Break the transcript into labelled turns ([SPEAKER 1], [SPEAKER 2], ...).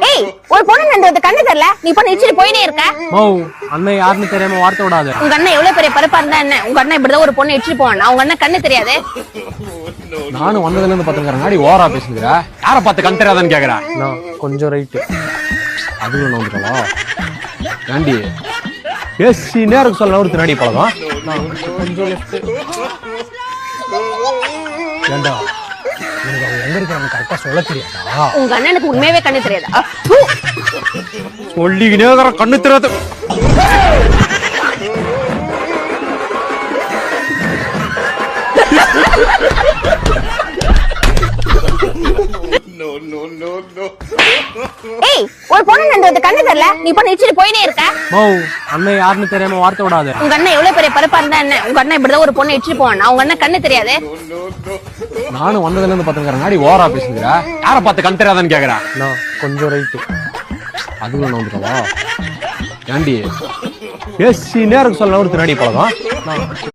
[SPEAKER 1] ஏய், ஒரு பொண்ணு நந்து கண்ணு தெரியல, நீ பொண்ணு இடிச்சிட்டு போயினே இருக்க.
[SPEAKER 2] அண்ணன் யாருன்னு தெரியாம வார்த்தை விடாத.
[SPEAKER 1] உங்க அண்ணன் எவ்வளவு பெரிய பருப்பா இருந்தா என்ன, உங்க அண்ணன் இப்படிதான் ஒரு பொண்ணு இடிச்சிட்டு போவான். உங்க அண்ணன் கண்ணு தெரியாது.
[SPEAKER 2] நானும் வந்ததுல இருந்து பாத்துக்கிறேன், நாடி ஓவரா பேசுகிறா. யார பார்த்து கண் தெரியாதான்னு கேக்குறா. கொஞ்சம் ரைட்டு அதுவும் வந்துக்கலாம். ஏண்டி பேசி நேரம் சொல்ல ஒரு நாடி பழகம். கொஞ்சம் லெஃப்ட். ஏண்டா எங்க இருக்கிறவங்க கரெக்டா சொல்ல தெரியாதா?
[SPEAKER 1] உங்க அண்ணனுக்கு உண்மையாவே கண்ணு தெரியாதா?
[SPEAKER 2] சொல்லிக்கினே கண்ணு தெரியாது.
[SPEAKER 1] ஏய், ஒரு பொண்ணு நந்து கண்ணு தெரியல, நீ பொண்ணு இடிச்சிட்டு போயினே இருக்க.
[SPEAKER 2] அண்ணன் யாருன்னு தெரியாம வார்த்தை விடாத.
[SPEAKER 1] உங்க அண்ணன் எவ்வளவு பெரிய பருப்பா இருந்தா என்ன, உங்க அண்ணன் இப்படிதான் ஒரு பொண்ணு இடிச்சிட்டு போவான். உங்க அண்ணன் கண்ணு தெரியாது.
[SPEAKER 2] நானும் வந்ததுல இருந்து பாத்துக்கிறேன், நாடி ஓவரா பேசுகிறா. யார பார்த்து கண் தெரியாதான்னு கேக்குறா. கொஞ்சம் ரைட்டு அதுவும் வந்துக்கலாம். ஏண்டி பேசி நேரம் சொல்ல ஒரு நாடி பழகம்.